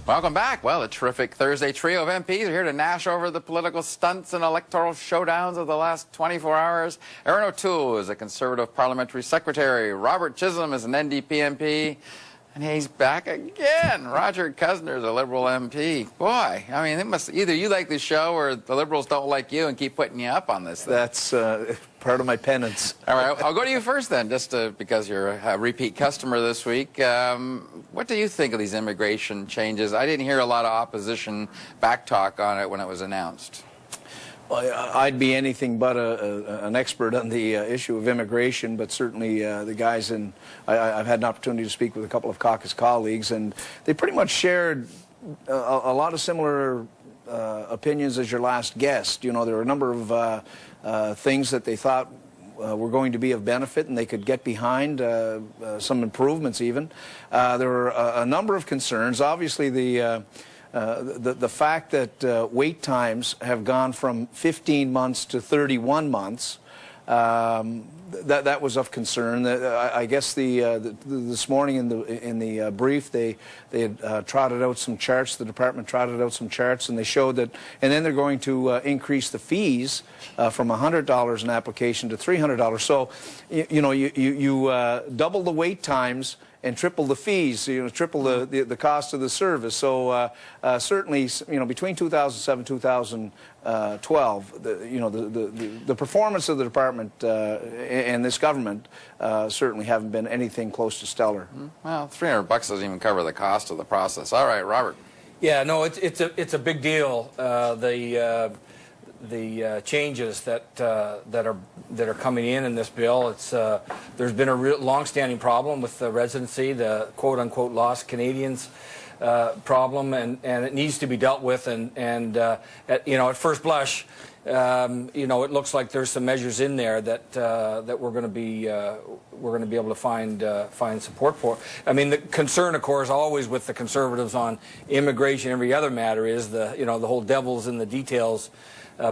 Welcome back. Well, a terrific Thursday trio of MPs are here to gnash over the political stunts and electoral showdowns of the last 24 hours. Aaron O'Toole is a Conservative Parliamentary Secretary. Robert Chisholm is an NDP MP. And he's back again. Roger Cuzner is a Liberal MP. Boy, I mean, it must either you like the show or the Liberals don't like you and keep putting you up on this thing. That's part of my penance. All right, I'll go to you first then, just because you're a repeat customer this week. What do you think of these immigration changes? I didn't hear a lot of opposition backtalk on it when it was announced. Well, I'd be anything but an expert on the issue of immigration, but certainly the guys in, I've had an opportunity to speak with a couple of caucus colleagues, and they pretty much shared a lot of similar opinions as your last guest. You know, there were a number of things that they thought were going to be of benefit and they could get behind, some improvements even. There were a number of concerns. Obviously, the fact that wait times have gone from 15 months to 31 months, that was of concern. I guess this morning in the brief they had trotted out some charts. The department trotted out some charts, and they showed that. And then they're going to increase the fees from $100 an application to $300. So you double the wait times and triple the fees, triple the cost of the service. So certainly, between 2007 and 2012, the performance of the department and this government certainly haven't been anything close to stellar. Well, $300 doesn't even cover the cost of the process. All right, Robert. Yeah, no, it's a big deal. The changes that are coming in this bill. There's been a long-standing problem with the residency, the quote-unquote lost Canadians problem, and it needs to be dealt with. And at first blush, it looks like there's some measures in there that we're going to be able to find support for. I mean, the concern, of course, always with the Conservatives on immigration, every other matter is the whole devil's in the details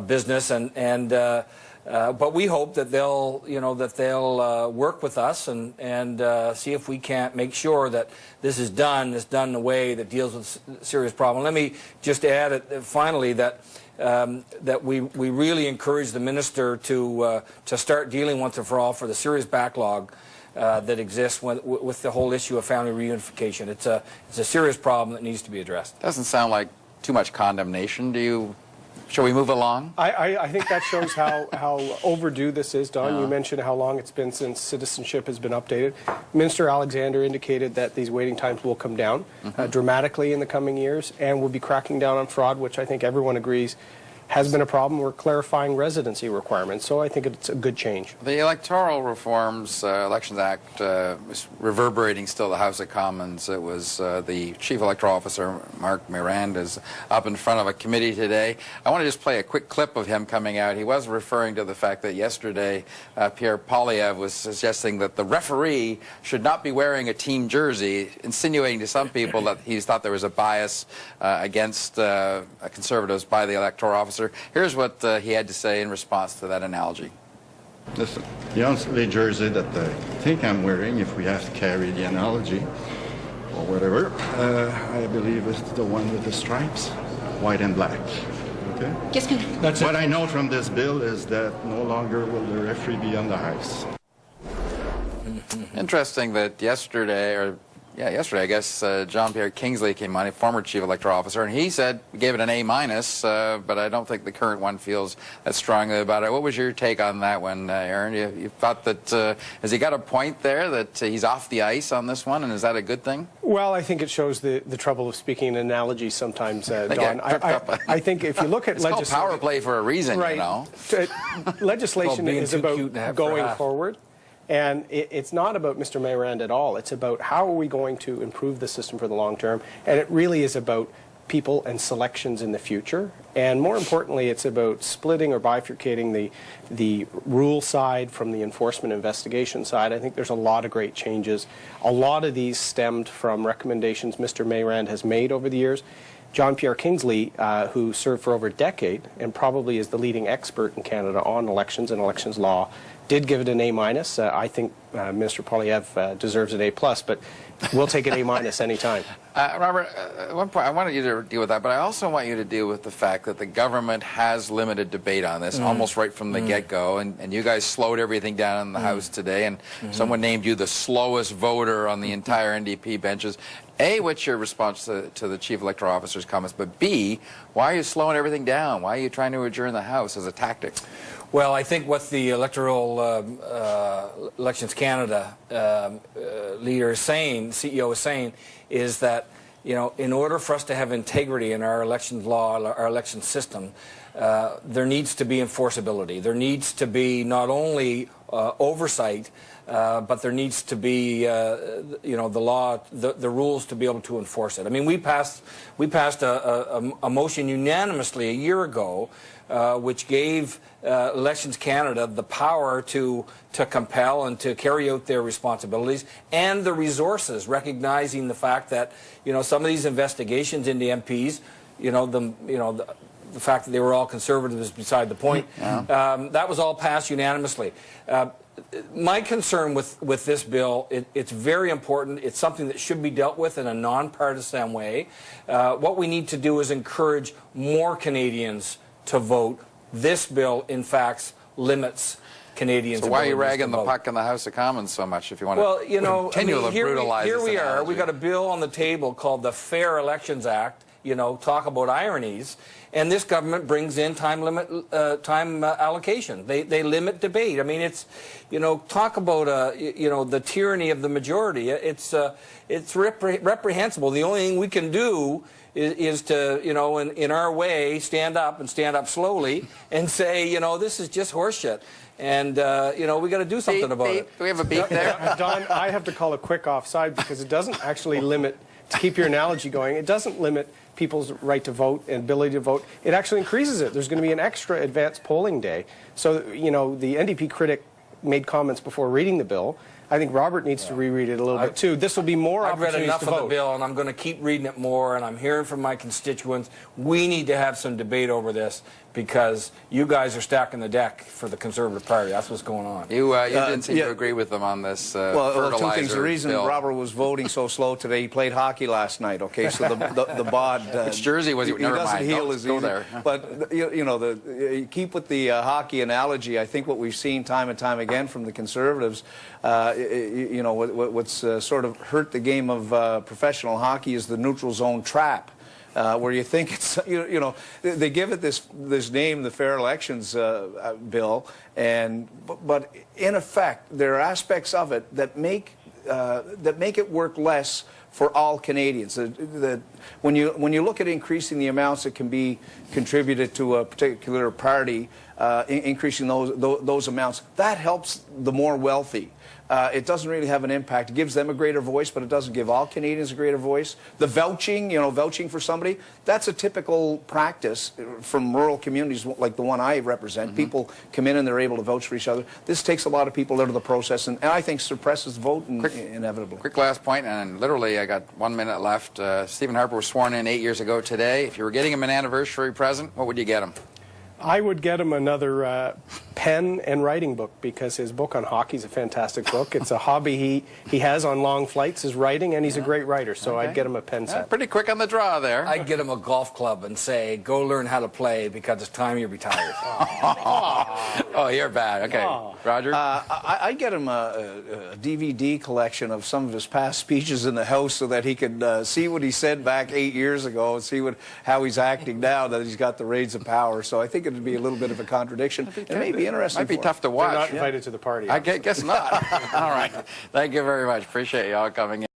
business, but we hope that they'll work with us and see if we can't make sure that this is done in a way that deals with serious problem. Let me just add finally that we really encourage the minister to start dealing once and for all for the serious backlog that exists with the whole issue of family reunification. It's a serious problem that needs to be addressed. Doesn't sound like too much condemnation. Shall we move along? I think that shows how overdue this is, Don. You mentioned how long it's been since citizenship has been updated. Minister Alexander indicated that these waiting times will come down dramatically in the coming years, and we'll be cracking down on fraud, which I think everyone agrees has been a problem. We're clarifying residency requirements, so I think it's a good change. The Electoral Reforms Elections Act was reverberating still the House of Commons. It was the Chief Electoral Officer, Mark Miranda, is up in front of a committee today. I want to just play a quick clip of him coming out. He was referring to the fact that yesterday Pierre Poilievre was suggesting that the referee should not be wearing a team jersey, insinuating to some people that he thought there was a bias against Conservatives by the Electoral Officer. Here's what he had to say in response to that analogy. Listen, the only jersey that I think I'm wearing, if we have to carry the analogy, or whatever, I believe is the one with the stripes, white and black. Okay? What I know from this bill is that no longer will the referee be on the ice. Interesting that yesterday, I guess, John-Pierre Kingsley came on, a former Chief Electoral Officer, and he said, gave it an A-, but I don't think the current one feels that strongly about it. What was your take on that one, Aaron? You thought that, has he got a point there, that he's off the ice on this one, and is that a good thing? Well, I think it shows the trouble of speaking in analogies sometimes, Don. I think if you look at legislation... It's called power play for a reason, right. Legislation is about going forward. And it's not about Mr. Miranda at all. It's about how are we going to improve the system for the long term. And it really is about people and selections in the future. And more importantly, it's about splitting or bifurcating the rule side from the enforcement investigation side. I think there's a lot of great changes. A lot of these stemmed from recommendations Mr. Miranda has made over the years. John-Pierre Kingsley, who served for over a decade and probably is the leading expert in Canada on elections and elections law, did give it an A-. I think Minister Poilievre deserves an A+, but we'll take an A- anytime. Robert, at one point I wanted you to deal with that, but I also want you to deal with the fact that the government has limited debate on this almost right from the get-go, and you guys slowed everything down in the House today, and someone named you the slowest voter on the entire NDP benches. A, what's your response to the Chief Electoral Officer's comments? But B, why are you slowing everything down? Why are you trying to adjourn the House as a tactic? Well, I think what the Elections Canada leader is saying, CEO is saying, is that, you know, in order for us to have integrity in our elections law, our election system, there needs to be enforceability. There needs to be not only oversight, but there needs to be, you know, the law, the rules to be able to enforce it. I mean, we passed a motion unanimously a year ago, which gave Elections Canada the power to compel and to carry out their responsibilities and the resources, recognizing the fact that, you know, some of these investigations into MPs, the fact that they were all conservative is beside the point. That was all passed unanimously. My concern with this bill, it's very important. It's something that should be dealt with in a nonpartisan way. What we need to do is encourage more Canadians to vote. This bill, in fact, limits Canadians. So why are you ragging the puck in the House of Commons so much if you want to continue to brutalize here we are. analogy? We got a bill on the table called the Fair Elections Act. You know, talk about ironies. And this government brings in time allocation. They limit debate. I mean, it's, you know, talk about you know, the tyranny of the majority. It's reprehensible. The only thing we can do is to, you know, in our way, stand up slowly and say, you know, this is just horseshit. And, you know, we got to do something about it. Do we have a beat there? Don, I have to call a quick offside because it doesn't actually limit, to keep your analogy going, it doesn't limit people's right to vote and ability to vote. It actually increases it. There's going to be an extra advanced polling day. So, you know, the NDP critic made comments before reading the bill. I think Robert needs to reread it a little bit too. This will be more opportunities to vote. I've read enough of the bill, and I'm going to keep reading it more, and I'm hearing from my constituents. We need to have some debate over this because you guys are stacking the deck for the Conservative Party. That's what's going on. You didn't seem to agree with them on this well, two things. The reason bill. Robert was voting so slow today, he played hockey last night, okay? So the bod... Which jersey was he? Never doesn't mind. heal as easy. There. But, you know, keep with the hockey analogy. I think what we've seen time and time again from the Conservatives, you know, what's sort of hurt the game of professional hockey is the neutral zone trap. Where you think it's, you know, they give it this name, the Fair Elections Bill, but in effect, there are aspects of it that make it work less for all Canadians. When you look at increasing the amounts that can be contributed to a particular party, increasing those amounts, that helps the more wealthy. It doesn't really have an impact. It gives them a greater voice, but it doesn't give all Canadians a greater voice. The vouching, you know, vouching for somebody, that's a typical practice from rural communities like the one I represent. People come in and they're able to vouch for each other. This takes a lot of people out of the process and I think suppresses the vote inevitably. Quick last point, and literally I got 1 minute left. Stephen Harper was sworn in 8 years ago today. If you were getting him an anniversary present, what would you get him? I would get him another pen and writing book because his book on hockey is a fantastic book. It's a hobby he has on long flights, is writing, and he's a great writer, so I'd get him a pen set. Pretty quick on the draw there. I'd get him a golf club and say, go learn how to play because it's time you retire. Oh, you're bad. Okay. Roger? I'd get him a DVD collection of some of his past speeches in the House so that he could see what he said back 8 years ago and see how he's acting now that he's got the reins of power. So I think it would be a little bit of a contradiction. It may be interesting. Might be tough to watch. They're not invited to the party. I guess not. All right. Thank you very much. Appreciate you all coming in.